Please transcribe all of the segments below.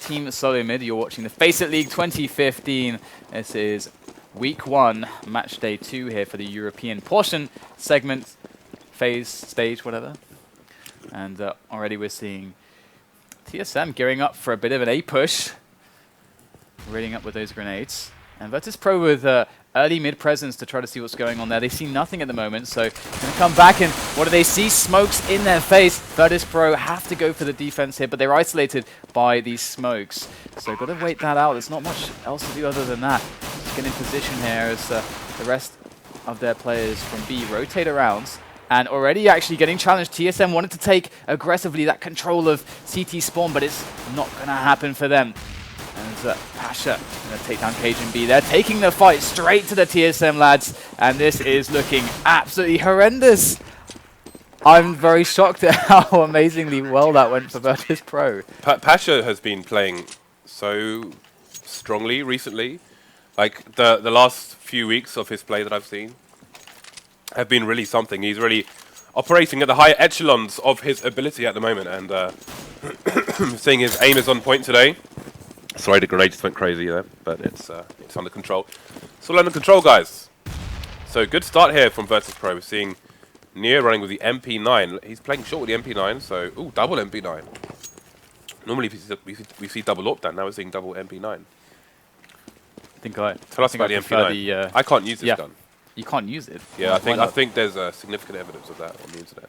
Team SoloMid. You're watching the Faceit League 2015. This is Week 1, Match Day 2 here for the European portion segment, phase, stage, whatever. And already we're seeing TSM gearing up for a bit of an A push. Reading up with those grenades. And Virtus.Pro with early mid presence to try to see what's going on there. They see nothing at the moment, so going to come back and what do they see? Smokes in their face. Virtus.Pro have to go for the defense here, but they're isolated by these smokes. So got to wait that out. There's not much else to do other than that. Just get in position here as the rest of their players from B rotate around. And already actually getting challenged. TSM wanted to take aggressively that control of CT spawn, but it's not going to happen for them. And Pasha going to take down Cajun B. They're taking the fight straight to the TSM lads, and this is looking absolutely horrendous. I'm very shocked at how amazingly well that went for Virtus.Pro. Pasha has been playing so strongly recently. Like the last few weeks of his play that I've seen have been really something. He's really operating at the higher echelons of his ability at the moment, and seeing his aim is on point today. Sorry, the grenade just went crazy there, but it's under control. It's all under control, guys. So good start here from Virtus.Pro. We're seeing Neo running with the MP9. He's playing short with the MP9, so ooh, double MP9. Normally we see double AWP down. Now we're seeing double MP9. Tell us about the MP9. I can't use this gun. You can't use it. Yeah, I think there's significant evidence of that on the internet.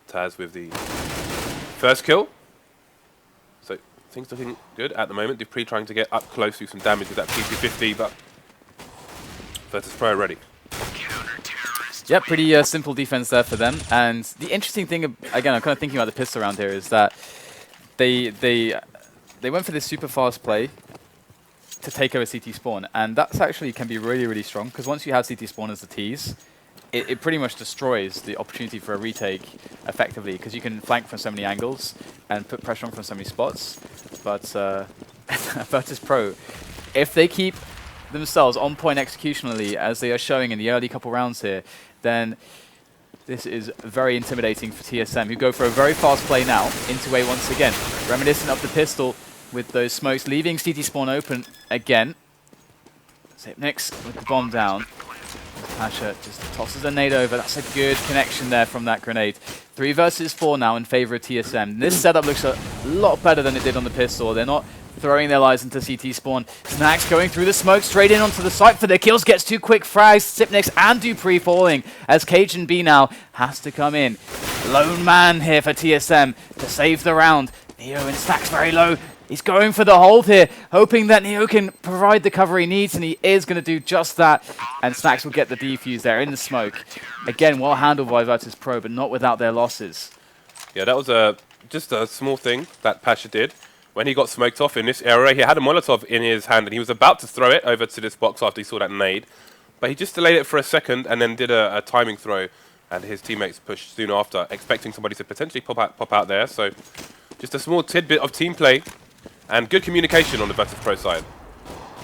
Taz with the first kill. So things looking good at the moment. Dupree trying to get up close, do some damage with that PP50, but Virtus.Pro ready. Yeah, pretty simple defense there for them. And the interesting thing, again, I'm kind of thinking about the pistol round here, is that they went for this super fast play to take over CT spawn, and that's actually can be really, really strong, because once you have CT spawn as the tease, it pretty much destroys the opportunity for a retake effectively, because you can flank from so many angles and put pressure on from so many spots. But Virtus.Pro, if they keep themselves on point executionally as they are showing in the early couple rounds here, then this is very intimidating for TSM, who go for a very fast play now into A once again. Reminiscent of the pistol with those smokes, leaving CT spawn open again. Xipnix with the bomb down. Pasha just tosses a nade over. That's a good connection there from that grenade. 3 versus 4 now in favor of TSM. This setup looks a lot better than it did on the pistol. They're not throwing their lives into CT spawn. Snacks going through the smoke straight in onto the site for their kills. Gets 2 quick frags. Xipnix and Dupree falling as Cajun B now has to come in. Lone man here for TSM to save the round. Neo and Snacks very low. He's going for the hold here, hoping that Neo can provide the cover he needs, and he is going to do just that. And Snacks will get the defuse there in the smoke. Again, well handled by Virtus.Pro, but not without their losses. Yeah, that was just a small thing that Pasha did. When he got smoked off in this area, he had a Molotov in his hand, and he was about to throw it over to this box after he saw that nade. But he just delayed it for a second and then did a timing throw, and his teammates pushed soon after, expecting somebody to potentially pop out there. So just a small tidbit of team play. And good communication on the Virtus.Pro side.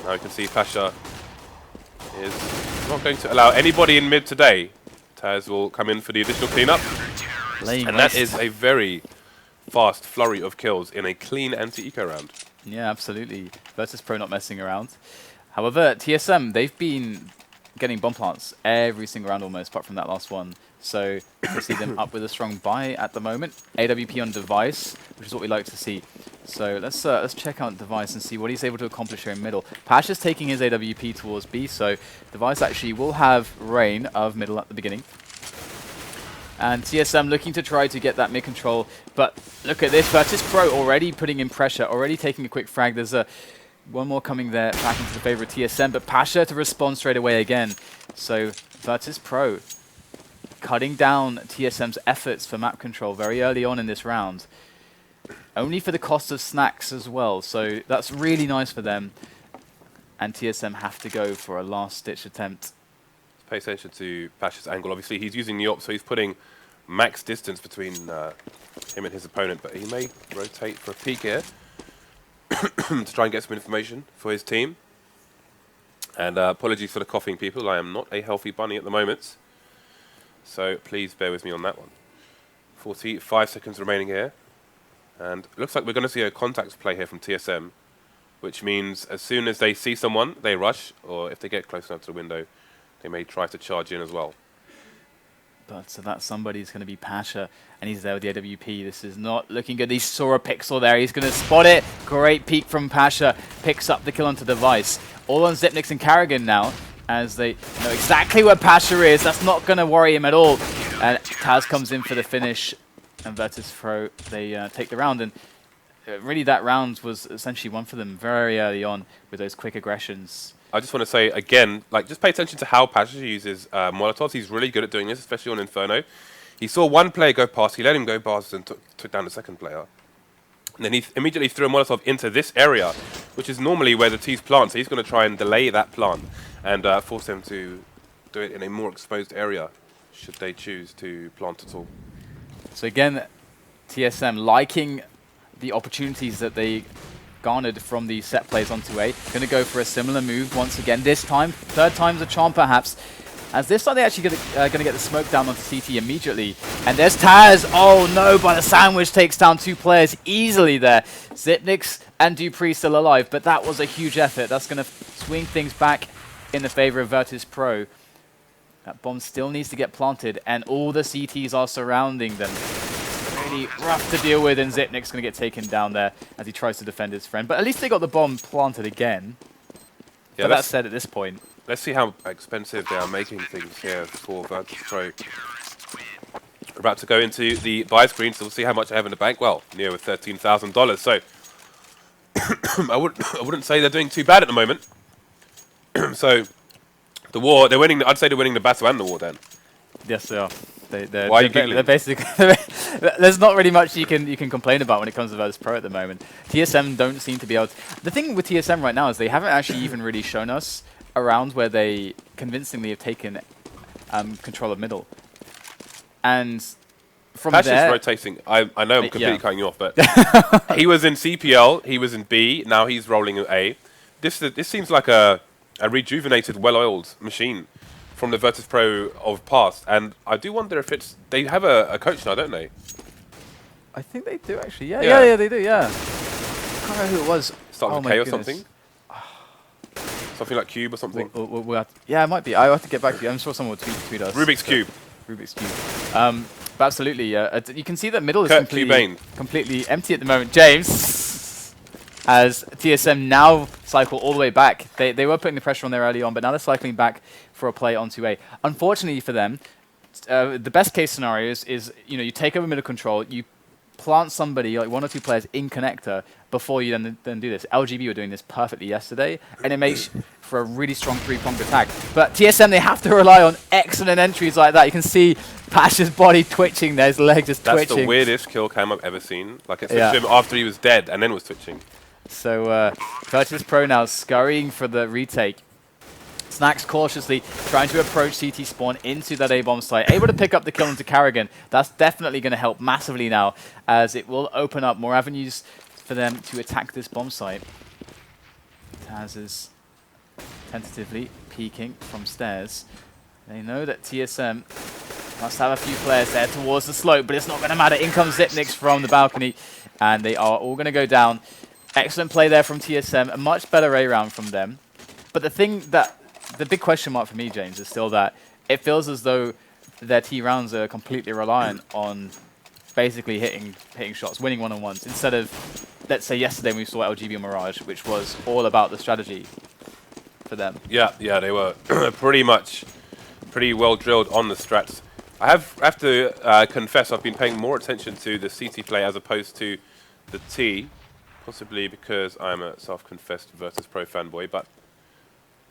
Now you can see Pasha is not going to allow anybody in mid today. Taz will come in for the additional cleanup. And that is a very fast flurry of kills in a clean anti-eco round. Yeah, absolutely. Virtus.Pro not messing around. However, TSM, they've been getting bomb plants every single round almost, apart from that last one. So we see them up with a strong buy at the moment. AWP on device, which is what we like to see. So let's check out device and see what he's able to accomplish here in middle. Pasha's taking his AWP towards B, so device actually will have reign of middle at the beginning. And TSM looking to try to get that mid control, but look at this, Virtus.Pro already putting in pressure, already taking a quick frag. There's one more coming there back into the favor of TSM, but Pasha to respond straight away again. So Virtus.Pro cutting down TSM's efforts for map control very early on in this round. Only for the cost of Snacks as well, so that's really nice for them. And TSM have to go for a last-ditch attempt. Pay attention to Pasha's angle. Obviously, he's using the op, so he's putting max distance between him and his opponent, but he may rotate for a peek here to try and get some information for his team. And apologies for the coughing, people. I am not a healthy bunny at the moment. So please bear with me on that one. 45 seconds remaining here. And it looks like we're going to see a contact play here from TSM, which means as soon as they see someone, they rush, or if they get close enough to the window, they may try to charge in as well. But so that somebody's going to be Pasha, and he's there with the AWP. This is not looking good. He saw a pixel there. He's going to spot it. Great peek from Pasha. Picks up the kill onto Device. All on Xyp9x and Karrigan now, as they know exactly where Pasha is. That's not going to worry him at all. And Taz comes in for the finish, and Virtus.Pro, they take the round. And really that round was essentially won for them very early on with those quick aggressions. I just want to say again, like, just pay attention to how Pasha uses Molotovs. He's really good at doing this, especially on Inferno. He saw one player go past, he let him go past and took down the second player. And then he immediately threw a Molotov into this area, which is normally where the T's plant. So he's going to try and delay that plant and force them to do it in a more exposed area, should they choose to plant at all. So again, TSM liking the opportunities that they garnered from the set plays onto A. Going to go for a similar move once again. This time, third time's a charm perhaps. As this time they actually going to get the smoke down onto CT immediately. And there's Taz. Oh no, but the sandwich takes down 2 players easily there. Xyp9x and Dupree still alive, but that was a huge effort. That's going to swing things back in the favor of Virtus.Pro. That bomb still needs to get planted, and all the CTs are surrounding them. Really rough to deal with, and Xyp9x going to get taken down there as he tries to defend his friend. But at least they got the bomb planted again. Yeah, but that said, at this point, let's see how expensive they are making things here for Virtus.Pro. We're about to go into the buy screen, so we'll see how much I have in the bank. Well, near with $13,000. So I wouldn't say they're doing too bad at the moment. So the war, they're winning. I'd say they're winning the battle and the war then. Yes, they are. Why are you giggling? They're basically there's not really much you can complain about when it comes to Virtus.Pro at the moment. TSM don't seem to be able to. The thing with TSM right now is they haven't actually even really shown us a round where they convincingly have taken control of middle. And from Pasha's there, rotating. I know I'm completely yeah. cutting you off, but he was in CPL, he was in B, now he's rolling in A. This seems like a rejuvenated, well-oiled machine from the Virtus.Pro of past, and I do wonder if it's... They have a coach now, don't they? I think they do actually. Yeah, they do. Yeah. I can't remember who it was. Starts with K or something. Something like Cube or something. Yeah, it might be. I have to get back to you. I'm sure someone will tweet us. Rubik's Cube. Rubik's Cube. But absolutely, you can see that middle is completely empty at the moment. James, as TSM now cycle all the way back. They were putting the pressure on there early on, but now they're cycling back for a play onto A. Unfortunately for them, the best case scenario is you take over middle control, you plant somebody, like 1 or 2 players in connector before you then do this. LGB were doing this perfectly yesterday, and it makes for a really strong 3-pronged attack. But TSM, they have to rely on excellent entries like that. You can see Pasha's body twitching there, his leg just twitching. That's the weirdest kill cam I've ever seen. Like, it switched him after he was dead and then was twitching. So Virtus.Pro now scurrying for the retake. Snacks cautiously trying to approach CT spawn into that A-bomb site. Able to pick up the kill into Karrigan. That's definitely going to help massively now, as it will open up more avenues for them to attack this bomb site. Taz is tentatively peeking from stairs. They know that TSM must have a few players there towards the slope, but it's not going to matter. In comes Xyp9x from the balcony, and they are all going to go down. Excellent play there from TSM. A much better A round from them. But the big question mark for me, James, is still that it feels as though their T rounds are completely reliant on basically hitting shots, winning one-on-ones, instead of, let's say, yesterday when we saw LGB Mirage, which was all about the strategy for them. Yeah, they were pretty well drilled on the strats. I have to confess, I've been paying more attention to the CT play as opposed to the T, possibly because I'm a self-confessed Virtus.Pro fanboy, but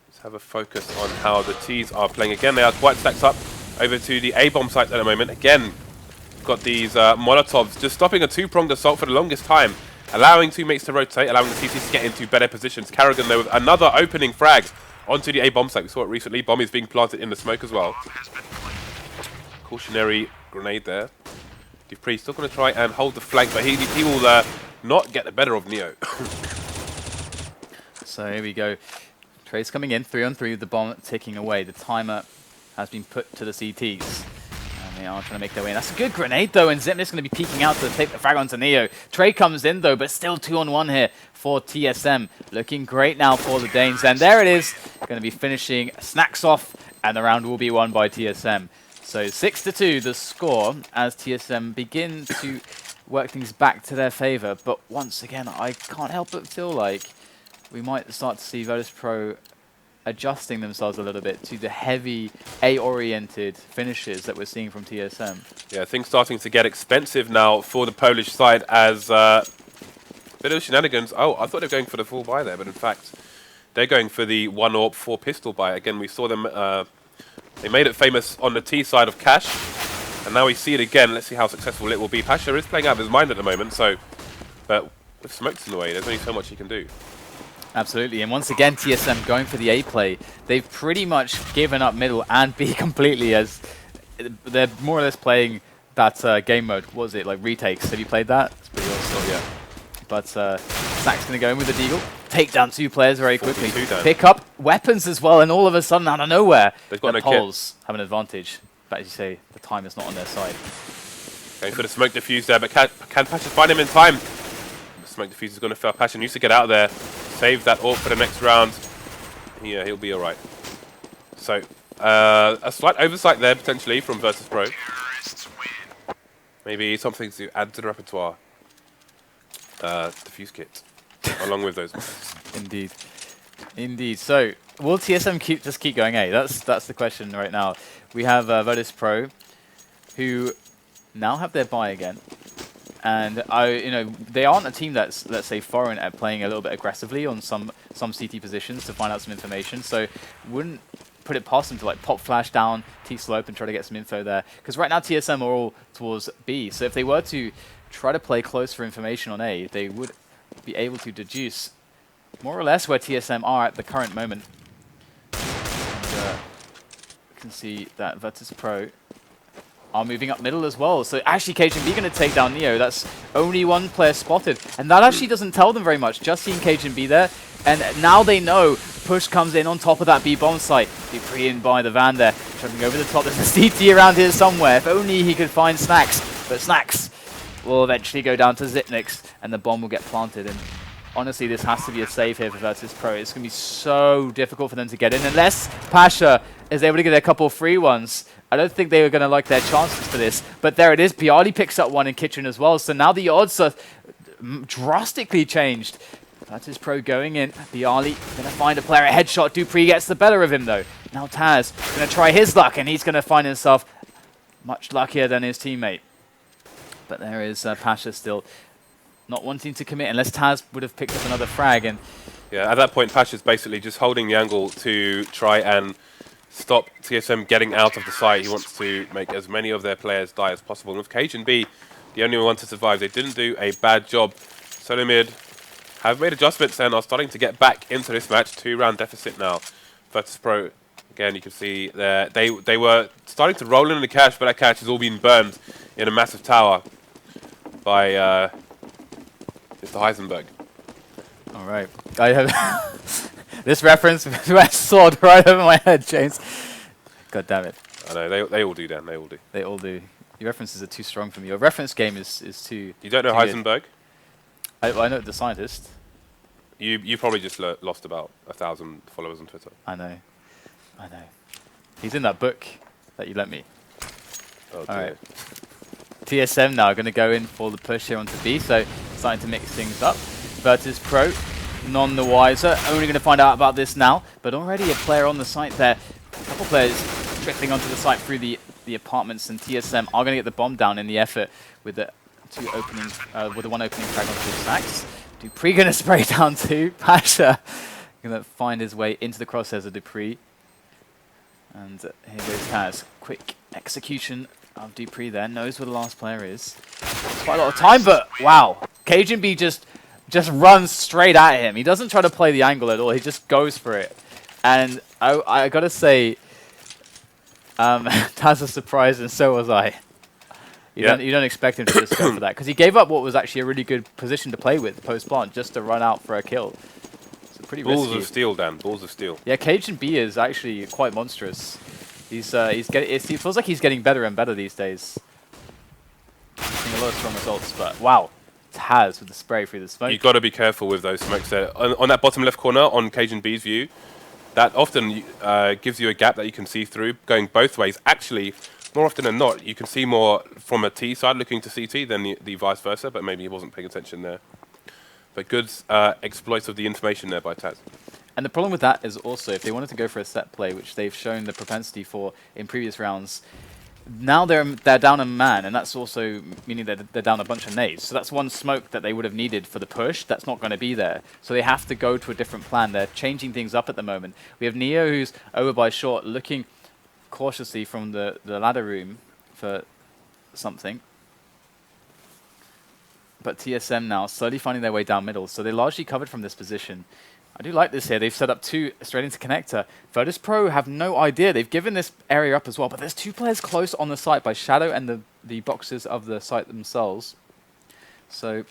let's have a focus on how the Ts are playing. Again, they are quite stacked up over to the A-bomb site at the moment. Again, got these Molotovs just stopping a 2-pronged assault for the longest time, allowing teammates to rotate, allowing the CTs to get into better positions. Karrigan, though, with another opening frag onto the A-bomb site. We saw it recently. Bomb is being planted in the smoke as well. Cautionary grenade there. Dupree still going to try and hold the flank, but he will not get the better of Neo. So here we go. Trace coming in, 3-on-3 with the bomb ticking away. The timer has been put to the CTs. They are trying to make their way in. That's a good grenade, though, and Zipnik's going to be peeking out to take the frag onto Neo. Trey comes in, though, but still 2-on-1 here for TSM. Looking great now for the Danes. And there it is. Going to be finishing Snacks off, and the round will be won by TSM. So 6-2 the score as TSM begin to work things back to their favor. But once again, I can't help but feel like we might start to see Virtus.Pro adjusting themselves a little bit to the heavy A-oriented finishes that we're seeing from TSM. Yeah, things starting to get expensive now for the Polish side as bit of shenanigans. Oh, I thought they were going for the full buy there, but in fact, they're going for the 1-AWP 4-pistol buy. Again, we saw them, they made it famous on the T side of Cash, and now we see it again. Let's see how successful it will be. Pasha is playing out of his mind at the moment, so, but with smokes in the way, there's only so much he can do. Absolutely, and once again, TSM going for the A play. They've pretty much given up middle and B completely, as they're more or less playing that game mode. What was it, like retakes? Have you played that? It's pretty awesome, yeah. But Snack's going to go in with the deagle, take down 2 players very quickly, pick up weapons as well, and all of a sudden, out of nowhere, the Poles have an advantage. But as you say, the time is not on their side. Going for the smoke diffuse there, but can Pasha find him in time? The smoke diffuse is going to fail. Pasha needs to get out of there. Save that AWP for the next round. Yeah, he'll be alright. So, a slight oversight there, potentially, from Virtus.Pro. Maybe something to add to the repertoire. Defuse kit, along with those ones. Indeed. Indeed. So, will TSM just keep going A? That's the question right now. We have Virtus.Pro, who now have their buy again. And they aren't a team that's, let's say, foreign at playing a little bit aggressively on some CT positions to find out some information. So wouldn't put it past them to like pop flash down T slope and try to get some info there. Because right now TSM are all towards B. So if they were to try to play close for information on A, they would be able to deduce more or less where TSM are at the current moment. And, you can see that Virtus.Pro are moving up middle as well. So actually KGB going to take down Neo. That's only 1 player spotted. And that actually doesn't tell them very much. Just seeing KGB there. And now they know push comes in on top of that B bomb site. dupreeh in by the van there. Jumping over the top. There's a CT around here somewhere. If only he could find Snacks. But Snacks will eventually go down to Zipnik's and the bomb will get planted. And honestly, this has to be a save here for Virtus.Pro. It's going to be so difficult for them to get in. Unless Pasha is able to get a couple of free ones. I don't think they were going to like their chances for this. But there it is. Bialy picks up 1 in Kitchen as well. So now the odds are drastically changed. Virtus.Pro going in. Bialy going to find a player. A headshot. dupreeh gets the better of him though. Now Taz going to try his luck. And he's going to find himself much luckier than his teammate. But there is Pasha still not wanting to commit unless Taz would have picked up another frag. And yeah, at that point, Pasha's basically just holding the angle to try and stop TSM getting out of the site. He wants to make as many of their players die as possible. And with KGB, the only one to survive, they didn't do a bad job. SoloMid have made adjustments and are starting to get back into this match. 2-round deficit now. Virtus.Pro, again, you can see there, they were starting to roll in the cache, but that cache has all been burned in a massive tower by Mr. Heisenberg. All right. I have this reference sword right over my head, James. God damn it. I know, they all do, Dan. They all do. They all do. Your references are too strong for me. Your reference game is too... You don't know Heisenberg? I know the scientist. You probably just lost about 1,000 followers on Twitter. I know. I know. He's in that book that you lent me. Oh, all right. TSM now going to go in for the push here onto B, so starting to mix things up. Virtus.Pro, none the wiser. Only going to find out about this now, but already a player on the site there. A couple players drifting onto the site through the apartments, and TSM are going to get the bomb down in the effort with the with the 1 opening frag onto Snacks. dupreeh going to spray down too. Pasha going to find his way into the crosshairs of dupreeh. And here goes Taz. Quick execution of dupreeh there. Knows where the last player is. It's quite a lot of time, but wow. KGB just runs straight at him. He doesn't try to play the angle at all. He just goes for it. And I got to say, Taz was surprised, and so was I. You don't expect him to just go for that, because he gave up what was actually a really good position to play with post-plant, just to run out for a kill. So pretty risky. Balls of steel, Dan. Balls of steel. Yeah, KGB is actually quite monstrous. He's getting. It feels like he's getting better and better these days. Seeing a lot of strong results, but wow, Taz with the spray through the smoke. You've got to be careful with those smokes there. On that bottom left corner, on Cajun B's view, that often gives you a gap that you can see through, going both ways. Actually, more often than not, you can see more from a T side looking to CT than the vice versa, but maybe he wasn't paying attention there. But good exploits of the information there by Taz. And the problem with that is also, if they wanted to go for a set play, which they've shown the propensity for in previous rounds, now they're down a man, and that's also meaning that they're down a bunch of nades. So that's one smoke that they would have needed for the push. That's not going to be there. So they have to go to a different plan. They're changing things up at the moment. We have Neo, who's over by short, looking cautiously from the ladder room for something. But TSM now slowly finding their way down middle. So they're largely covered from this position. I do like this here. They've set up 2 straight into connector. Virtus.Pro have no idea. They've given this area up as well, but there's 2 players close on the site by Shadow and the boxes of the site themselves. So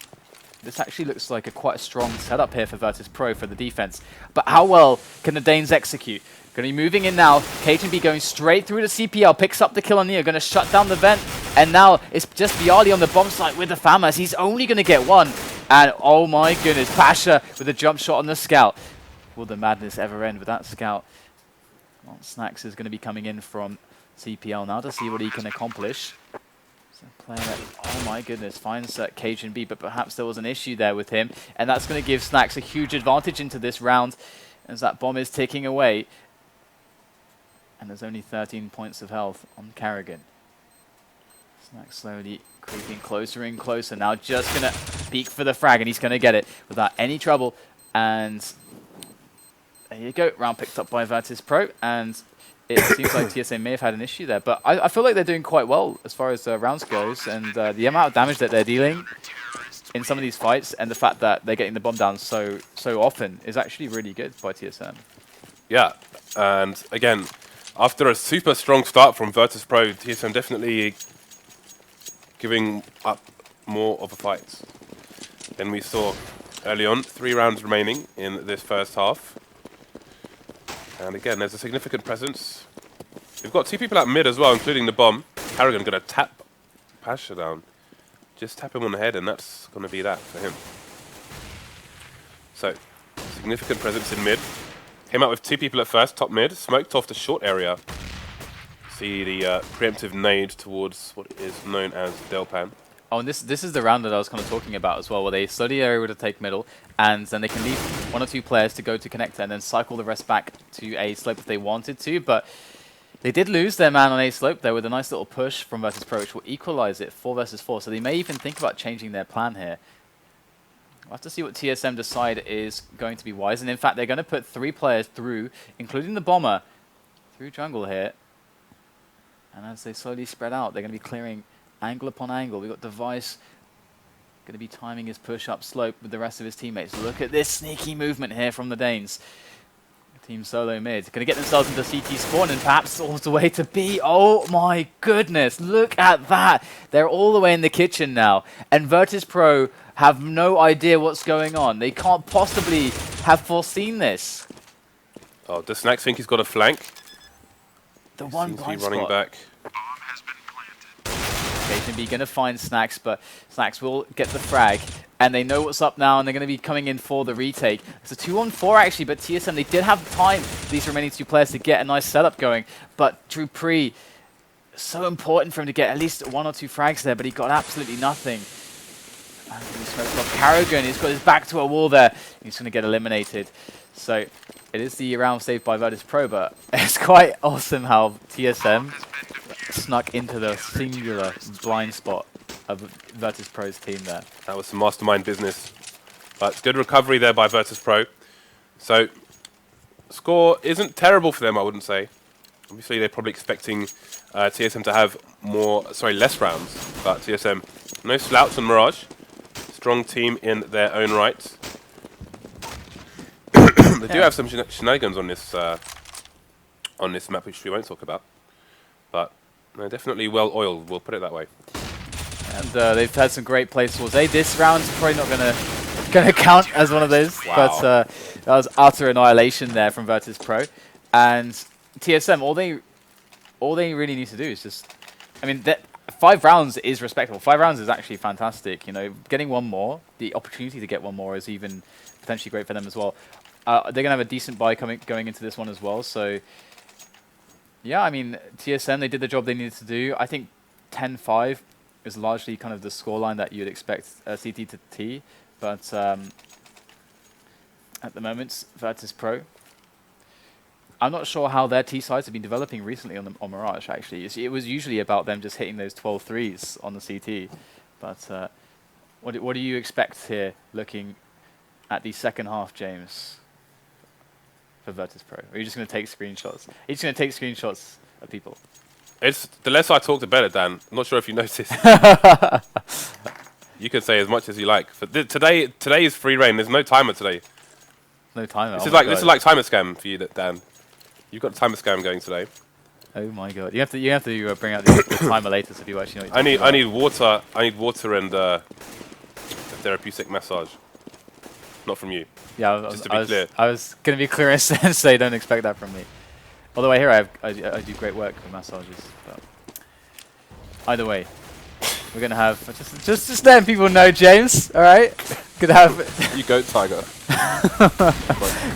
this actually looks like quite a strong setup here for Virtus.Pro for the defense. But how well can the Danes execute? Going to be moving in now. KTB going straight through the CPL, picks up the kill on Neo, going to shut down the vent. And now it's just Bialy on the bomb site with the FAMAS. He's only going to get 1. And oh my goodness, Pasha with a jump shot on the scout. Will the madness ever end with that scout? Well, Snacks is going to be coming in from CPL now to see what he can accomplish. So player that, oh my goodness, finds Cajun B, but perhaps there was an issue there with him. And that's going to give Snacks a huge advantage into this round as that bomb is ticking away. And there's only 13 points of health on Carrigan. Snacks slowly creeping closer and closer. Now just going to peek for the frag, and he's going to get it without any trouble. And there you go. Round picked up by Virtus.Pro. And it seems like TSM may have had an issue there. But I feel like they're doing quite well as far as rounds goes. And the amount of damage that they're dealing in some of these fights and the fact that they're getting the bomb down so often is actually really good by TSM. Yeah. And again, after a super strong start from Virtus.Pro, TSM definitely giving up more of a fight than we saw early on. 3 rounds remaining in this first half. And again, there's a significant presence. We've got 2 people at mid as well, including the bomb. Carrigan going to tap Pasha down. Just tap him on the head, and that's going to be that for him. So, significant presence in mid. Came out with 2 people at first, top mid. Smoked off the short area. See the preemptive nade towards what is known as Delpan. Oh, and this is the round that I was kind of talking about as well, where they slowly are able to take middle, and then they can leave 1 or 2 players to go to connector and then cycle the rest back to A slope if they wanted to. But they did lose their man on A slope there with a nice little push from Virtus.Pro, which will equalize it 4 versus 4. So they may even think about changing their plan here. We'll have to see what TSM decide is going to be wise. And in fact, they're going to put 3 players through, including the bomber, through jungle here. And as they slowly spread out, they're going to be clearing angle upon angle. We've got Device going to be timing his push up slope with the rest of his teammates. Look at this sneaky movement here from the Danes. Team SoloMid going to get themselves into CT spawn and perhaps all the way to B. Oh my goodness, look at that. They're all the way in the kitchen now. And Virtus.Pro have no idea what's going on. They can't possibly have foreseen this. Oh, does Snacks think he's got a flank? The one blind running spot. back. KTB going to find Snacks, but Snacks will get the frag. And they know what's up now, and they're going to be coming in for the retake. It's a 2-on-4 actually, but TSM, they did have time, these remaining 2 players, to get a nice setup going. But Drew Pre, so important for him to get at least 1 or 2 frags there, but he got absolutely nothing. And he smoked off Carrigan, he's got his back to a wall there. He's going to get eliminated. So it is the round saved by Virtus.Pro, but it's quite awesome how TSM snuck into the singular blind spot of Virtus.Pro's team there. That was some mastermind business. But good recovery there by Virtus.Pro. So, score isn't terrible for them, I wouldn't say. Obviously, they're probably expecting TSM to have less rounds. But TSM, no slouch on Mirage. Strong team in their own right. They do have some shenanigans on this map, which we won't talk about. But they're definitely well oiled, we'll put it that way. And they've had some great plays towards A. This round's probably not gonna count as one of those, wow. but that was utter annihilation there from Virtus.Pro. And TSM, all they all they really need to do is just, I mean, 5 rounds is respectable. 5 rounds is actually fantastic. You know, getting one more, the opportunity to get one more is even potentially great for them as well. They're going to have a decent buy going into this one as well. So, yeah, I mean, TSM, they did the job they needed to do. I think 10-5 is largely kind of the scoreline that you'd expect CT to T. But at the moment, Virtus.Pro, I'm not sure how their T sides have been developing recently on Mirage, actually. It was usually about them just hitting those 12 threes on the CT. But what do you expect here, looking at the second half, James, for Virtus.Pro? Or are you just going to take screenshots? Are you just going to take screenshots of people? It's the less I talk, the better, Dan. I'm not sure if you noticed. You can say as much as you like. But today is free reign. There's no timer today. No timer. This is like timer scam for you, Dan. You've got a timer scam going today. Oh my god! You have to bring out the timer later so people actually know. What I need water. I need water and a therapeutic massage. Not from you. Yeah, just to be clear. I was going to be clear and say don't expect that from me. Although I hear I do great work with massages. But either way, we're going to have just letting people know, James. All right, gonna have you goat tiger.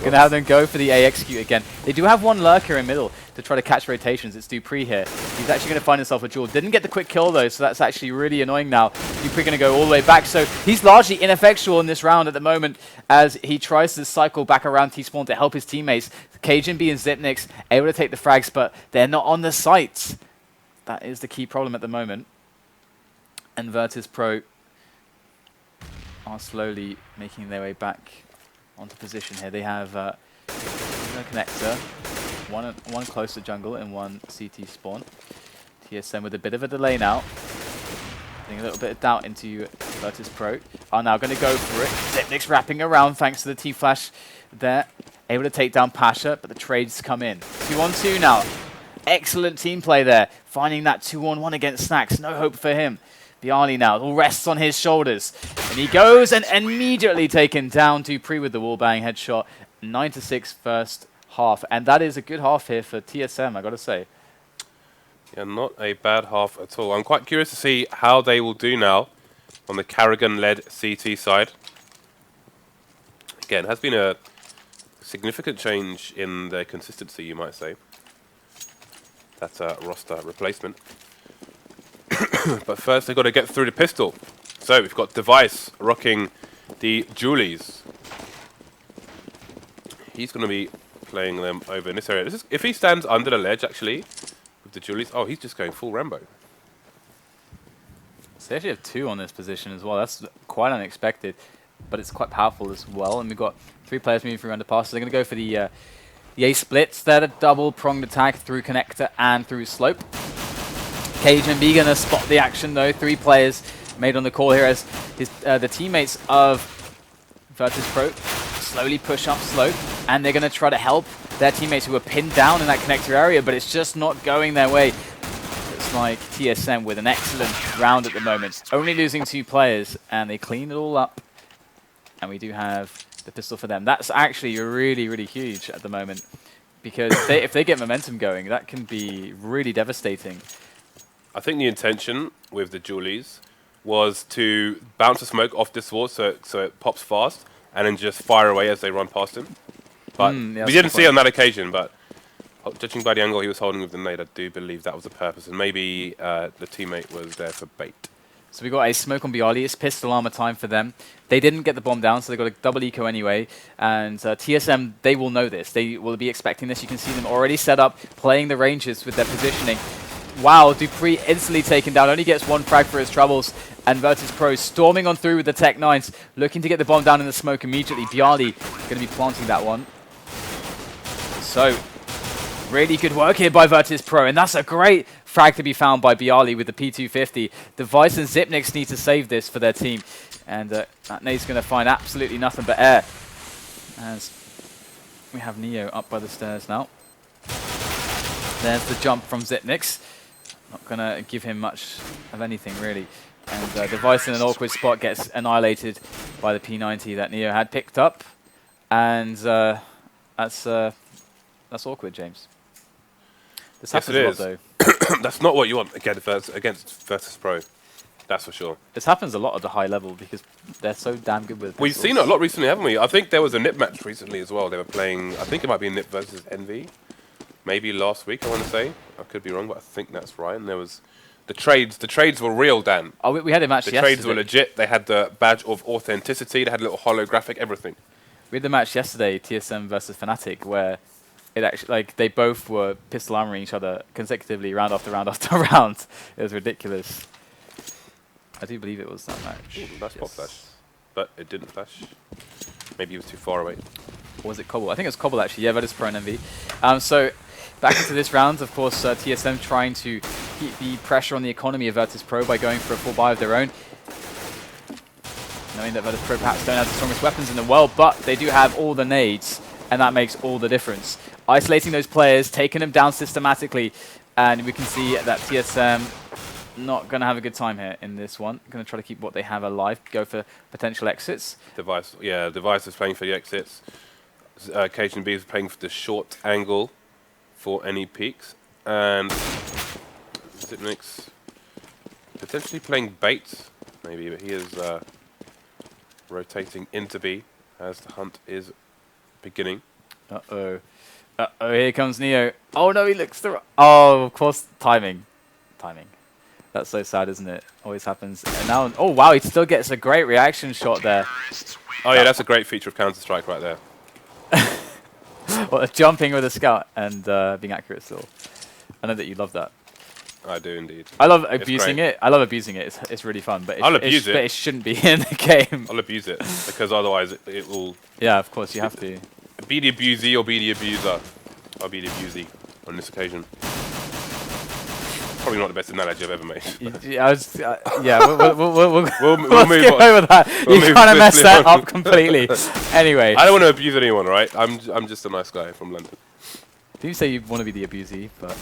Gonna have them go for the A execute again. They do have one lurker in middle to try to catch rotations. It's Dupree here. He's actually going to find himself a jewel. Didn't get the quick kill though, so that's actually really annoying now. Dupree going to go all the way back. So he's largely ineffectual in this round at the moment as he tries to cycle back around T-spawn to help his teammates. Cajun B and Zipnix able to take the frags, but they're not on the site. That is the key problem at the moment. And Virtus.Pro are slowly making their way back onto position here. They have no connector, one close to jungle and one CT spawn. TSM with a bit of a delay now. Putting a little bit of doubt into Virtus.Pro. Are now going to go for it. Zipnix wrapping around thanks to the T-flash there. Able to take down Pasha, but the trades come in. 2-on-2 now. Excellent team play there. Finding that 2-on-1 against Snacks. No hope for him. Bialy now, all rests on his shoulders. And he goes and immediately taken down. Dupree with the wallbang headshot. 9-6 first half. And that is a good half here for TSM, I gotta say. Yeah, not a bad half at all. I'm quite curious to see how they will do now on the Carrigan-led CT side. Again, has been a significant change in their consistency, you might say. That's a roster replacement. But first, they've got to get through the pistol. So we've got Device rocking the Julies. He's going to be playing them over in this area. If he stands under the ledge, actually, with the Julies, oh, he's just going full Rambo. So they actually have 2 on this position as well. That's quite unexpected, but it's quite powerful as well. And we've got 3 players moving through underpass. So they're going to go for the A splits. They're the double-pronged attack through connector and through slope. Cajun B gonna spot the action though. 3 players made on the call here as the teammates of Virtus.Pro slowly push up slope, and they're gonna try to help their teammates who are pinned down in that connector area, but it's just not going their way. It's like TSM with an excellent round at the moment, only losing 2 players, and they clean it all up. And we do have the pistol for them. That's actually really, really huge at the moment, because if they get momentum going, that can be really devastating. I think the intention with the Julies was to bounce a smoke off this wall so it pops fast and then just fire away as they run past him. But yeah, we didn't see it on that occasion, but judging by the angle he was holding with the nade, I do believe that was the purpose. And maybe the teammate was there for bait. So we got a smoke on Bialy. It's pistol armor time for them. They didn't get the bomb down, so they got a double eco anyway. And TSM, they will know this. They will be expecting this. You can see them already set up, playing the ranges with their positioning. Wow, Dupree instantly taken down, only gets 1 frag for his troubles, and Virtus.Pro storming on through with the Tech 9s, looking to get the bomb down in the smoke immediately. Bialy going to be planting that one. So, really good work here by Virtus.Pro, and that's a great frag to be found by Bialy with the P250. Device and Zipnix need to save this for their team, and that nade's going to find absolutely nothing but air. As we have Neo up by the stairs now. There's the jump from Zipnix. Not going to give him much of anything, really. And Device in an awkward spot gets annihilated by the P90 that Neo had picked up. And that's awkward, James. This Yes, happens it a lot, is. though. That's not what you want against Virtus.Pro. That's for sure. This happens a lot at the high level because they're so damn good with We've pistols. seen it a lot recently, haven't we? I think there was a NIP match recently as well. They were playing, I think it might be NIP versus NV. Maybe last week, I want to say. I could be wrong, but I think that's right. And there was the trades. The trades were real, Dan. Oh, we had a match The yesterday. trades were legit. They had the badge of authenticity. They had a little holographic, everything. We had the match yesterday, TSM versus Fnatic, where it actually, like, they both were pistol armoring each other consecutively, round after round after round. It was ridiculous. I do believe it was that match. Ooh, nice pop flash. But it didn't flash. Maybe he was too far away. Or was it Cobble? I think it was Cobble, actually. Yeah, Virtus.Pro and MV. So, back into this round, of course, TSM trying to keep the pressure on the economy of Virtus.Pro by going for a full buy of their own. Knowing that Virtus.Pro perhaps don't have the strongest weapons in the world, but they do have all the nades, and that makes all the difference. Isolating those players, taking them down systematically, and we can see that TSM not going to have a good time here in this one. Going to try to keep what they have alive, go for potential exits. Device, yeah, Device is playing for the exits. Cajun B is playing for the short angle for any peaks. And Zipnix potentially playing bait, maybe, but he is rotating into B as the hunt is beginning. Uh-oh. Uh-oh, here comes Neo. Oh no, he looks through. Oh, of course, timing. Timing. That's so sad, isn't it? Always happens. And now, oh wow, he still gets a great reaction shot there. Oh yeah, that's a great feature of Counter-Strike right there. Well, jumping with a scout and being accurate still. I know that you love that. I do indeed. I love abusing it. I love abusing it. It's really fun, but I'll abuse it. But it shouldn't be in the game. I'll abuse it because otherwise it will Yeah, of course you have to. be the abusee or be the abuser. I'll be the abusee on this occasion. Probably not the best analogy I've ever made. Yeah, yeah, we'll We'll let's move get on. over that. We'll You move kind of messed swiftly that on. up completely. Anyway, I don't want to abuse anyone, right? I'm just a nice guy from London. didn't you say you want to be the abusee? But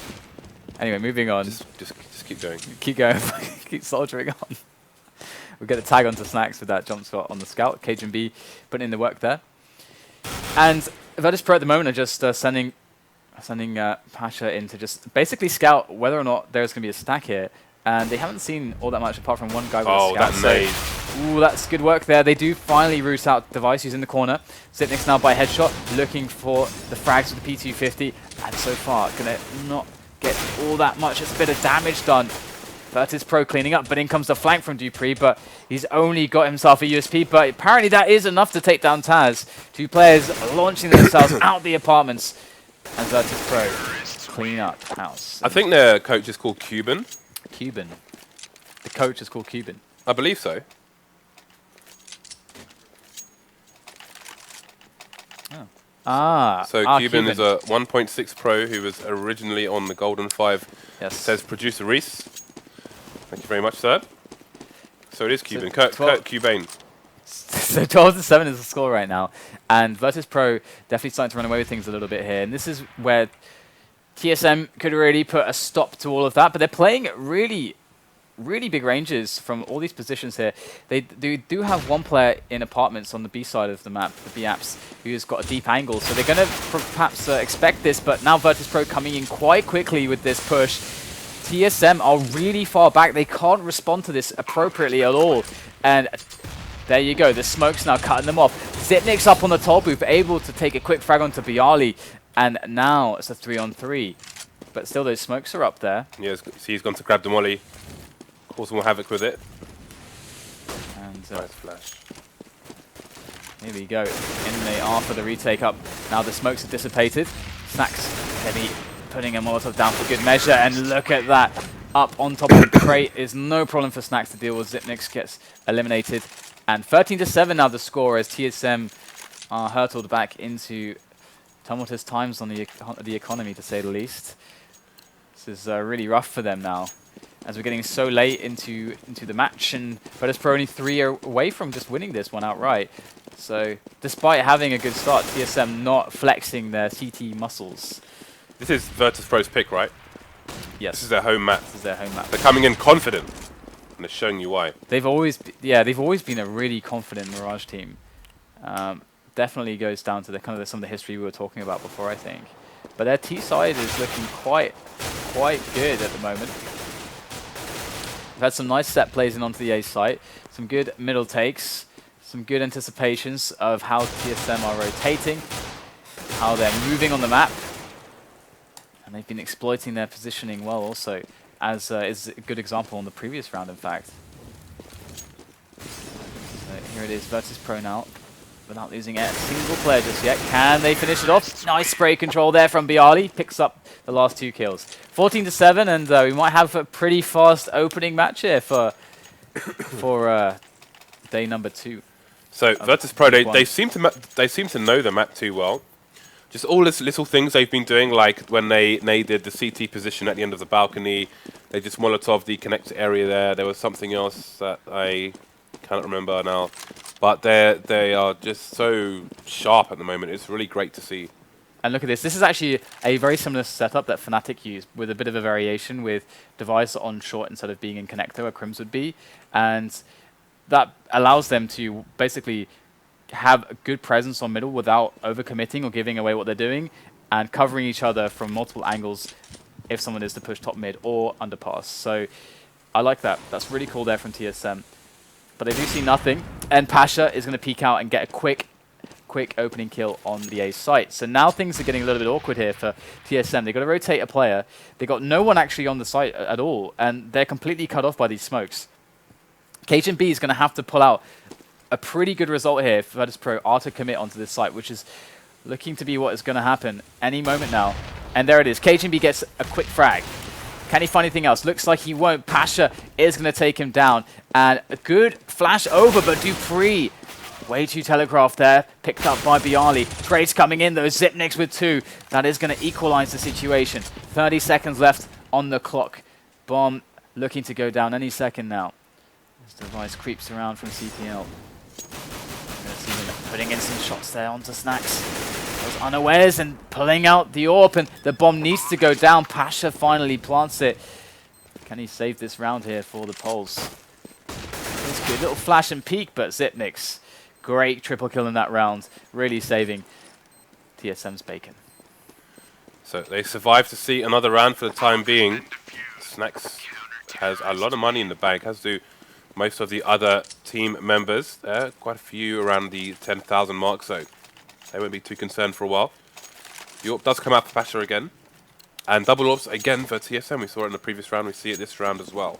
anyway, moving on. Just keep going. Keep going. Keep soldiering on. We get a tag onto Snacks with that jump shot on the scout. Cajun B putting in the work there. And Virtus.Pro at the moment are just sending Pasha in to just basically scout whether or not there's going to be a stack here. And they haven't seen all that much apart from one guy with a scout. That nade. Ooh, that's good work there. They do finally root out Device, who's in the corner. Zipnix now by headshot, looking for the frags with the P250. And so far, going to not get all that much. It's a bit of damage done. Virtus.Pro cleaning up, but in comes the flank from Dupree, but he's only got himself a USP, but apparently that is enough to take down Taz. Two players launching themselves out the apartments, and Virtus.Pro clean up house. I think their coach is called Cuban. Cuban. The coach is called Cuban. I believe so. Oh. So Cuban is a 1.6 pro who was originally on the Golden 5. Yes. Says producer Reese. Thank you very much, sir. So it is Cuban. So Kurt Cuban. So 12-7 is the score right now, and Virtus.Pro definitely starting to run away with things a little bit here. And this is where TSM could really put a stop to all of that. But they're playing really, really big ranges from all these positions here. They do have one player in apartments on the B side of the map, the B apps, who's got a deep angle. So they're going to perhaps expect this. But now Virtus.Pro coming in quite quickly with this push. TSM are really far back. They can't respond to this appropriately at all. And there you go. The smoke's now cutting them off. Zipnix up on the top booth, able to take a quick frag onto Bialy. And now it's a 3-on-3. But still, those smokes are up there. Yeah, see, he's gone to grab the molly. Cause more havoc with it. And Nice flash. here we go. In they are for the retake up. Now the smokes are dissipated. Snacks heavy, putting a Molotov down for good measure. And look at that. Up on top of the crate is no problem for Snacks to deal with. Zipnix gets eliminated. And 13-7 now the score as TSM are hurtled back into tumultuous times on the economy, to say the least. This is really rough for them now, as we're getting so late into the match, and Virtus.Pro only 3 away from just winning this one outright. So, despite having a good start, TSM not flexing their CT muscles. This is Virtus.Pro's pick, right? Yes. This is their home map. This is their home map. They're coming in confident, and they're showing you why. They've always been a really confident Mirage team. Definitely goes down to the some of the history we were talking about before, I think. But their T side is looking quite good at the moment. We've had some nice set plays in onto the A site, some good middle takes, some good anticipations of how TSM are rotating, how they're moving on the map. And they've been exploiting their positioning well also, as is a good example on the previous round, in fact. So here it is, Virtus.Pro now, without losing a single player just yet. Can they finish it off? Nice spray control there from Bialy, picks up the last 2 kills. 14-7, and we might have a pretty fast opening match here for day number 2. So Virtus.Pro, they seem to know the map too well. Just all these little things they've been doing, like when they did the CT position at the end of the balcony, they just Molotov the connector area there. There was something else that I cannot remember now, but they are just so sharp at the moment. It's really great to see. And look at this. This is actually a very similar setup that Fnatic used, with a bit of a variation with Device on short instead of being in connector where Crims would be, and that allows them to basically have a good presence on middle without overcommitting or giving away what they're doing, and covering each other from multiple angles if someone is to push top mid or underpass. So I like that. That's really cool there from TSM. But they do see nothing, and Pasha is going to peek out and get a quick opening kill on the A site. So now things are getting a little bit awkward here for TSM. They've got to rotate a player. They've got no one actually on the site at all, and they're completely cut off by these smokes. KGB is going to have to pull out a pretty good result here for Virtus.Pro are to commit onto this site, which is looking to be what is going to happen any moment now. And there it is. KGB gets a quick frag. Can he find anything else? Looks like he won't. Pasha is going to take him down. And a good flash over, but Dupree, way too telegraphed there. Picked up by Bialy. Trades coming in though. Zipnix with 2. That is going to equalize the situation. 30 seconds left on the clock. Bomb looking to go down any second now. This Device creeps around from CPL. Putting in some shots there onto Snacks. Those unawares and pulling out the AWP, and the bomb needs to go down. Pasha finally plants it. Can he save this round here for the Poles? It's a good little flash and peek, but Zipnix, great triple kill in that round, really saving TSM's bacon. So they survived to see another round for the time being. Snacks has a lot of money in the bank, as do most of the other team members. Quite a few around the 10,000 mark, so they won't be too concerned for a while. The AWP does come out for Pasha again. And double AWPs again for TSM. We saw it in the previous round, we see it this round as well.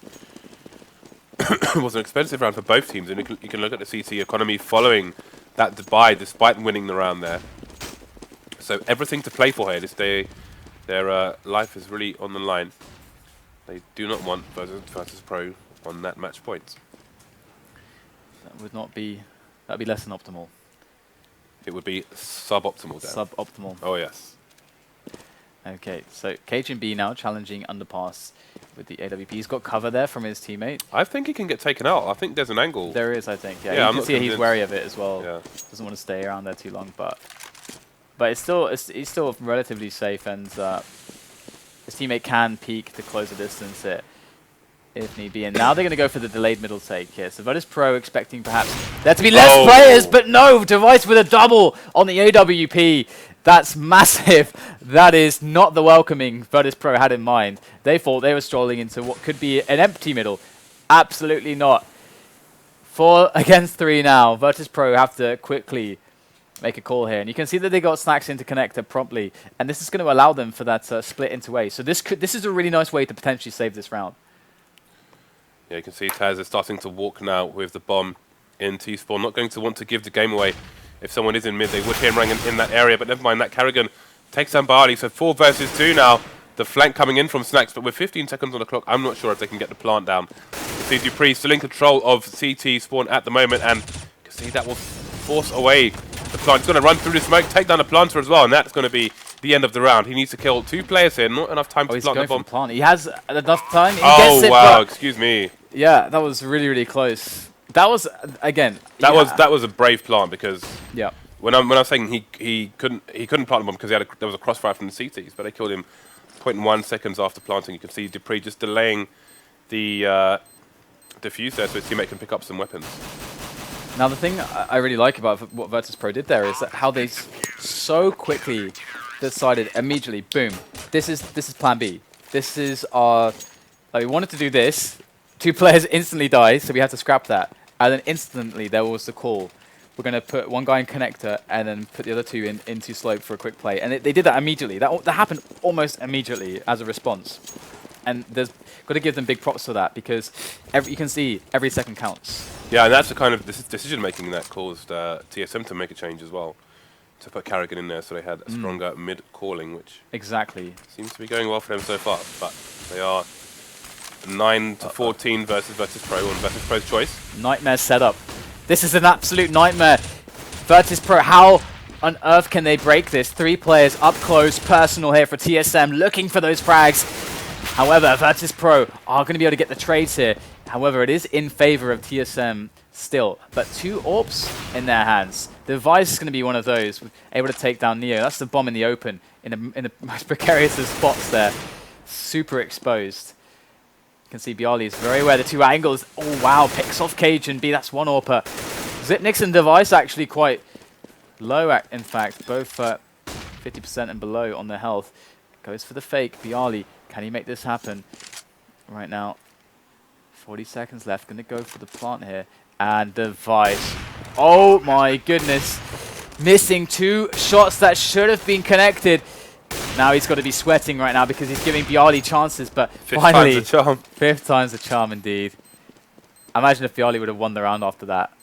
It was an expensive round for both teams, and you can look at the CT economy following that Dubai, despite winning the round there. So everything to play for here. Their life is really on the line. They do not want Virtus.Pro on that match point. That would not be, that'd be less than optimal. It would be suboptimal, Dan. Suboptimal. Oh yes. Okay, so KGB now challenging underpass with the AWP. He's got cover there from his teammate. I think he can get taken out. I think there's an angle. There is, I think. Yeah, Yeah, you can see he's wary of it as well. Yeah. Doesn't want to stay around there too long, but it's still he's still relatively safe, and his teammate can peek to close the distance here if need be. And now they're going to go for the delayed middle take here. So Virtus.Pro expecting perhaps there to be less players, but no, Device with a double on the AWP. That's massive. That is not the welcoming Virtus.Pro had in mind. They thought they were strolling into what could be an empty middle. Absolutely not. 4 against 3 now. Virtus.Pro have to quickly make a call here. And you can see that they got Snacks into connector promptly. And this is going to allow them for that split into A. So this is a really nice way to potentially save this round. Yeah, you can see Taz is starting to walk now with the bomb in T-spawn. Not going to want to give the game away. If someone is in mid, they would hear him running in that area, but never mind, that Carrigan takes down Barley. So 4 versus 2 now. The flank coming in from Snacks, but with 15 seconds on the clock, I'm not sure if they can get the plant down. You see Dupree still in control of CT spawn at the moment, and you can see that will force away the plant. He's going to run through the smoke, take down the planter as well, and that's going to be the end of the round. He needs to kill 2 players here, not enough time to plant the bomb. Plant. He has enough time. He oh, gets it, wow, excuse me. Yeah, that was really, really close. That was, again... That was a brave plant, because... Yeah. When I was saying he couldn't plant the bomb because there was a crossfire from the CTs, but they killed him 0.1 seconds after planting. You can see Dupree just delaying the defuse there so his teammate can pick up some weapons. Now the thing I really like about what Virtus.Pro did there is that how they so quickly decided immediately, boom, this is plan B. This is our, like, we wanted to do this. 2 players instantly die, so we had to scrap that. And then instantly there was the call. We're going to put one guy in connector and then put the other 2 into slope for a quick play. And they did that immediately. That happened almost immediately as a response. And there's got to give them big props for that, because you can see every second counts. Yeah, and that's the kind of decision making that caused TSM to make a change as well, to put Carrigan in there, so they had a stronger mid calling, which seems to be going well for them so far. But they are 9-14 versus Virtus.Pro on Virtus.Pro's choice. Nightmare setup. This is an absolute nightmare. Virtus.Pro, how on earth can they break this? 3 players up close, personal here for TSM, looking for those frags. However, Virtus.Pro are going to be able to get the trades here. However, it is in favor of TSM still. But 2 AWPs in their hands. The Device is going to be one of those, able to take down Neo. That's the bomb in the open, in the most precarious of spots there. Super exposed. You can see Bialy is very aware. The 2 angles. Oh, wow. Picks off Cajun.B. That's 1 AWPer. Zipnix and Device actually quite low, in fact. Both 50% and below on their health. Goes for the fake. Bialy, can he make this happen? Right now, 40 seconds left. Going to go for the plant here. And Device. Oh, my goodness. Missing 2 shots that should have been connected. Now he's got to be sweating right now because he's giving Bialy chances, but finally, 5th time's a charm. 5th time's a charm indeed. Imagine if Bialy would have won the round after that.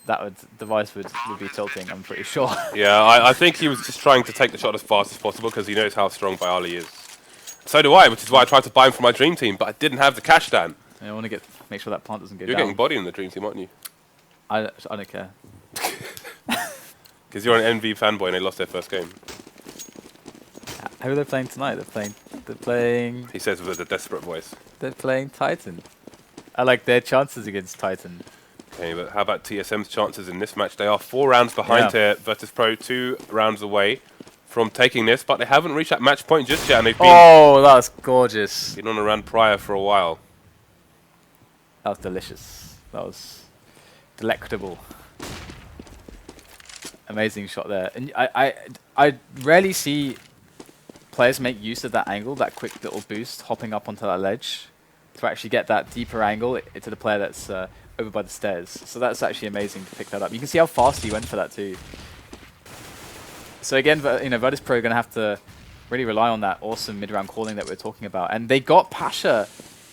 Device would be tilting, I'm pretty sure. Yeah, I think he was just trying to take the shot as fast as possible because he knows how strong Bialy is. So do I, which is why I tried to buy him for my dream team, but I didn't have the cash, Dan. I want to make sure that plant doesn't go down. You're getting body in the dream team, aren't you? I don't care. Because you're an NV fanboy and they lost their first game. Who are they playing tonight? They're playing... He says with a desperate voice. They're playing Titan. I like their chances against Titan. Okay, but how about TSM's chances in this match? They are 4 rounds behind here. Virtus.Pro 2 rounds away from taking this, but they haven't reached that match point just yet. And they've been that was gorgeous. Been on a round prior for a while. That was delicious. That was delectable. Amazing shot there. And I rarely see players make use of that angle, that quick little boost, hopping up onto that ledge to actually get that deeper angle to the player that's over by the stairs. So that's actually amazing to pick that up. You can see how fast he went for that too. So again, Virtus.Pro are going to have to really rely on that awesome mid-round calling that we're talking about. And they got Pasha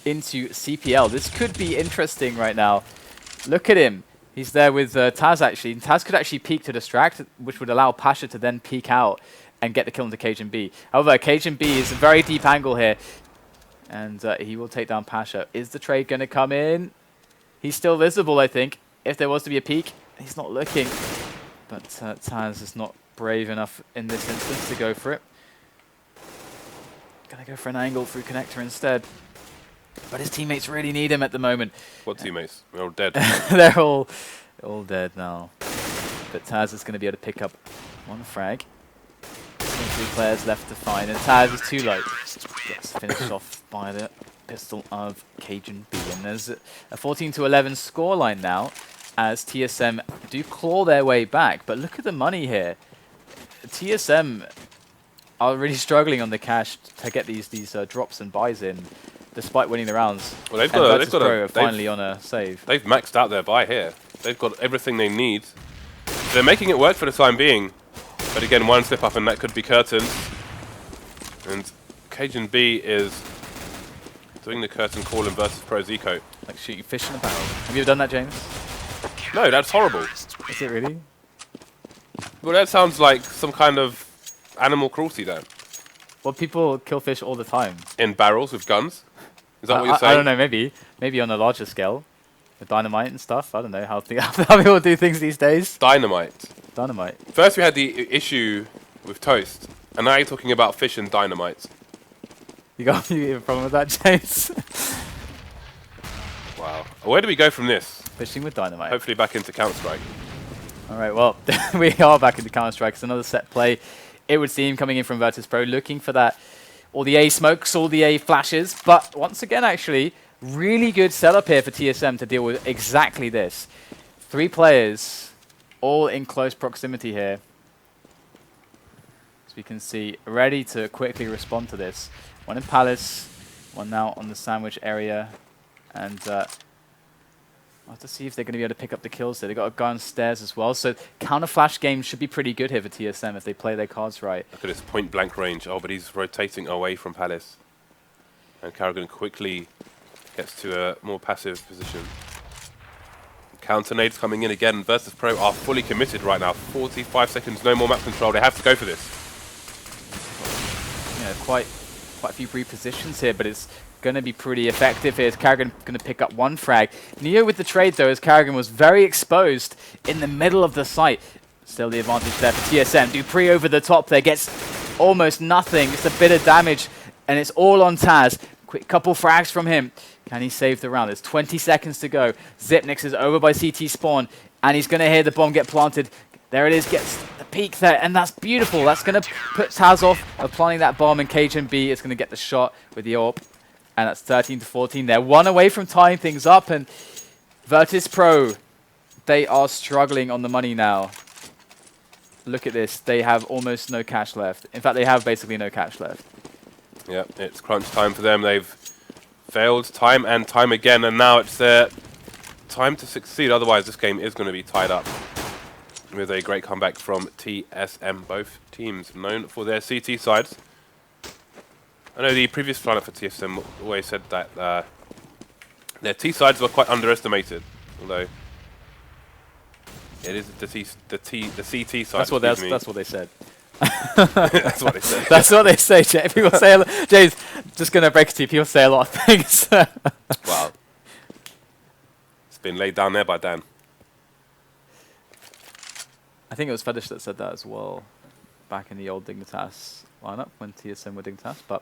into CPL. This could be interesting right now. Look at him. He's there with Taz actually. And Taz could actually peek to distract, which would allow Pasha to then peek out and get the kill into Cajun.B. However, Cajun.B is a very deep angle here. And he will take down Pasha. Is the trade going to come in? He's still visible, I think. If there was to be a peek, he's not looking. But Taz is not brave enough in this instance to go for it. Gonna go for an angle through connector instead. But his teammates really need him at the moment. What teammates? They're all dead. They're all dead now. But Taz is going to be able to pick up 1 frag. 3 players left to find, and Taz is too low. Gets finished off by the pistol of Cajun.B. And there's a 14-11 scoreline now, as TSM do claw their way back. But look at the money here. TSM are really struggling on the cash to get these drops and buys in, despite winning the rounds. Well, they've finally on a save. They've maxed out their buy here. They've got everything they need. They're making it work for the time being. But again, 1 slip up and that could be curtains. And Cajun.B is doing the curtain call in Virtus.Pro's eco. Like shooting fish in a barrel. Have you ever done that, James? No, that's horrible. Is it really? Well, that sounds like some kind of animal cruelty then. Well, people kill fish all the time. In barrels with guns? Is that what you're saying? I don't know, maybe on a larger scale. With dynamite and stuff. I don't know how people do things these days. Dynamite. First we had the issue with toast, and now you're talking about fish and dynamite. You got a problem with that, James? Wow. Where do we go from this? Fishing with dynamite. Hopefully back into Counter-Strike. Alright, well, we are back into Counter-Strike. It's another set play, it would seem, coming in from Virtus.Pro, looking for that, all the A smokes, all the A flashes. But once again, actually, really good setup here for TSM to deal with exactly this. 3 players, all in close proximity here. As we can see, ready to quickly respond to this. One in Palace, one now on the sandwich area, and I'll have to see if they're going to be able to pick up the kills there. They've got a guy on stairs as well, so counter flash game should be pretty good here for TSM if they play their cards right. Look at his point blank range. Oh, but he's rotating away from Palace. And Karrigan quickly gets to a more passive position. Counter nades coming in again. Virtus.Pro are fully committed right now. 45 seconds, no more map control. They have to go for this. Yeah, quite a few repositions here, but it's going to be pretty effective here. Is Karrigan going to pick up one frag? Neo with the trade though, as Karrigan was very exposed in the middle of the site. Still the advantage there for TSM. Dupree over the top there, gets almost nothing. It's a bit of damage, and it's all on Taz. Quick couple frags from him. Can he save the round? There's 20 seconds to go. Xyp9x is over by CT spawn, and he's going to hear the bomb get planted. There it is, gets the peek there, and that's beautiful. That's going to put Taz off of planting that bomb, and KGB is going to get the shot with the AWP. And that's 13-14 there. One away from tying things up, and Virtus.Pro, they are struggling on the money now. Look at this. They have almost no cash left. In fact, they have basically no cash left. Yep, it's crunch time for them. They've failed time and time again, and now it's their time to succeed. Otherwise, this game is going to be tied up with a great comeback from TSM. Both teams known for their CT sides. I know the previous lineup for TSM always said that their T sides were quite underestimated, although it is the CT side. That's what they said. That's what they said. That's what they say, Jay. People say a lot. Jay's just going to break it to you. People say a lot of things. Wow. It's been laid down there by Dan. I think it was Fetish that said that as well back in the old Dignitas lineup when TSM were Dignitas, but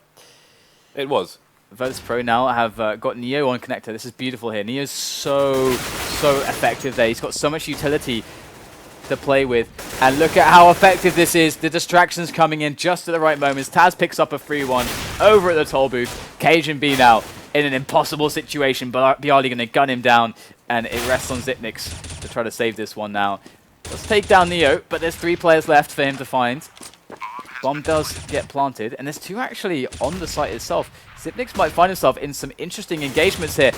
it was. Virtus.Pro now have got Neo on connector. This is beautiful here. Neo's so effective there. He's got so much utility to play with, and look at how effective this is. The distractions coming in just at the right moments. Taz picks up a free one over at the toll booth. KGB now in an impossible situation, but Bialy going to gun him down, and it rests on Xyp9x to try to save this one now. Let's take down Neo, but there's 3 players left for him to find. Bomb does get planted, and there's 2 actually on the site itself. Xyp9x might find himself in some interesting engagements here.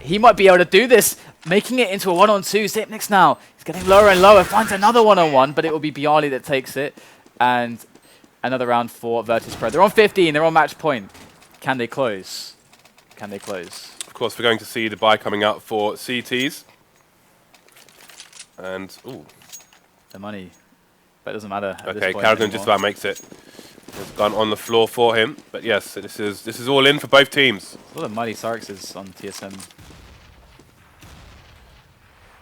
He might be able to do this, making it into a 1-on-2. Xyp9x now, he's getting lower and lower, finds another 1-on-1, but it will be Bialy that takes it. And another round for Virtus.Pro. They're on 15, they're on match point. Can they close? Can they close? Of course, we're going to see the buy coming out for CTs. And, ooh. The money. But it doesn't matter. Okay, Karrigan just about makes it. There's gun on the floor for him. But yes, this is all in for both teams. A lot of mighty Sarxes on TSM.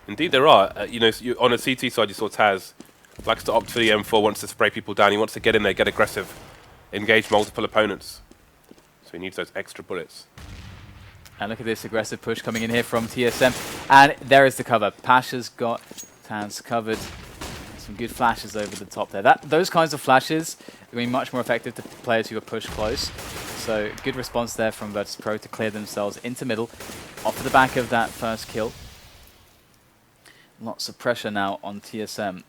Indeed, there are. On a CT side, you saw Taz likes to opt for the M4, wants to spray people down. He wants to get in there, get aggressive, engage multiple opponents. So he needs those extra bullets. And look at this aggressive push coming in here from TSM. And there is the cover. Pasha's got Taz covered. Some good flashes over the top there. Those kinds of flashes are going to be much more effective to players who are pushed close. So good response there from Virtus.Pro to clear themselves into middle. Off the back of that first kill. Lots of pressure now on TSM.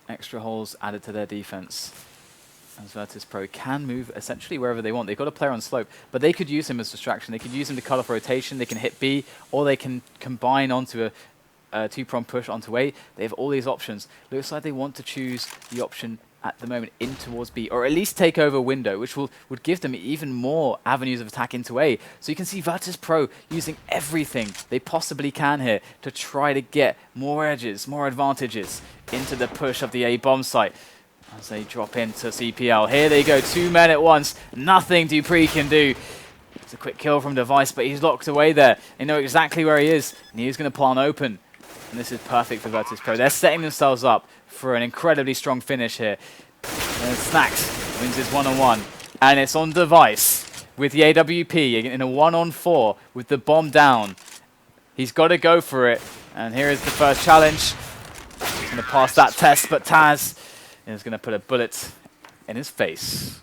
Extra holes added to their defense. As Virtus.Pro can move essentially wherever they want. They've got a player on slope, but they could use him as distraction. They could use him to cut off rotation. They can hit B, or they can combine onto a 2-prong push onto A. They have all these options. Looks like they want to choose the option at the moment in towards B, or at least take over window, which would give them even more avenues of attack into A. So you can see Virtus.Pro using everything they possibly can here to try to get more edges, more advantages into the push of the A bomb site. As they drop into CPL. Here they go, 2 men at once. Nothing Dupree can do. It's a quick kill from Device, but he's locked away there. They know exactly where he is, and he's going to plant open. And this is perfect for Virtus.Pro. They're setting themselves up for an incredibly strong finish here. And Snacks wins his 1-on-1. And it's on Device with the AWP in a 1-on-4 with the bomb down. He's got to go for it. And here is the first challenge. He's going to pass that test, but Taz is going to put a bullet in his face.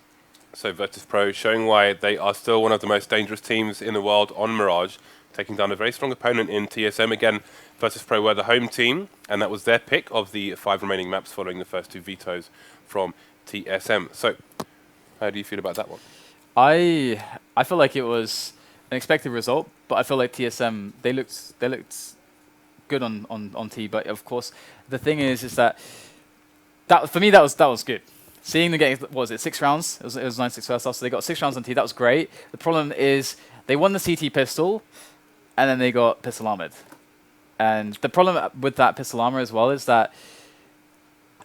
So Virtus.Pro showing why they are still one of the most dangerous teams in the world on Mirage, taking down a very strong opponent in TSM. Again, Virtus.Pro were the home team, and that was their pick of the 5 remaining maps following the first 2 vetoes from TSM. So, how do you feel about that one? I feel like it was an expected result, but I feel like TSM they looked good on T. But of course, the thing is that for me that was good. Seeing them getting, what was it, 6 rounds? It was 9-6 first half, so they got 6 rounds on T. That was great. The problem is they won the CT pistol, and then they got pistol armored. And the problem with that pistol armor as well is that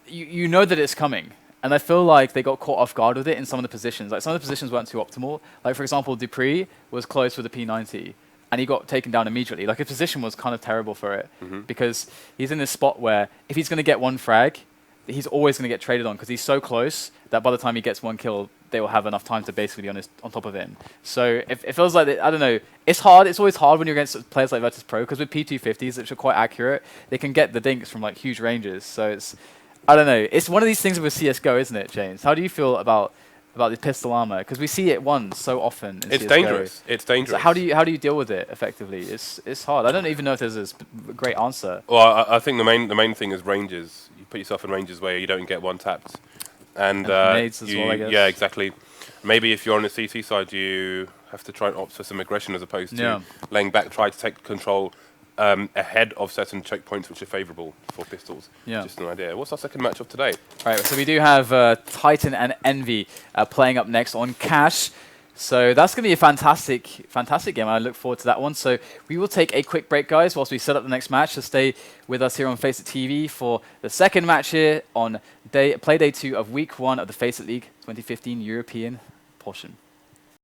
you know that it's coming. And I feel like they got caught off guard with it in some of the positions. Like some of the positions weren't too optimal. Like for example, Dupree was close with a P90, and he got taken down immediately. Like his position was kind of terrible for it, because he's in this spot where if he's going to get 1 frag, he's always going to get traded on because he's so close that by the time he gets 1 kill, they will have enough time to basically be on top of him. So it feels like, I don't know, it's hard. It's always hard when you're against players like Virtus.Pro, because with P250s, which are quite accurate, they can get the dinks from like huge ranges. So it's, I don't know, it's one of these things with CSGO, isn't it, James? How do you feel about the pistol armor? Because we see it once so often in It's CSGO. dangerous. It's dangerous. So how do you deal with it effectively? It's hard. I don't even know if there's a great answer. Well, I think the main thing is ranges. You put yourself in ranges where you don't get 1 tapped. And nades as well, I guess. Yeah, exactly. Maybe if you're on the CT side, you have to try and opt for some aggression as opposed to laying back, try to take control ahead of certain checkpoints which are favourable for pistols. Yeah. Just an idea. What's our second match of today? Right, so we do have Titan and Envy playing up next on Cash. So that's going to be a fantastic game. I look forward to that one. So we will take a quick break, guys, whilst we set up the next match. So stay with us here on Faceit TV for the second match here on play day 2 of week 1 of the Faceit League 2015 European portion.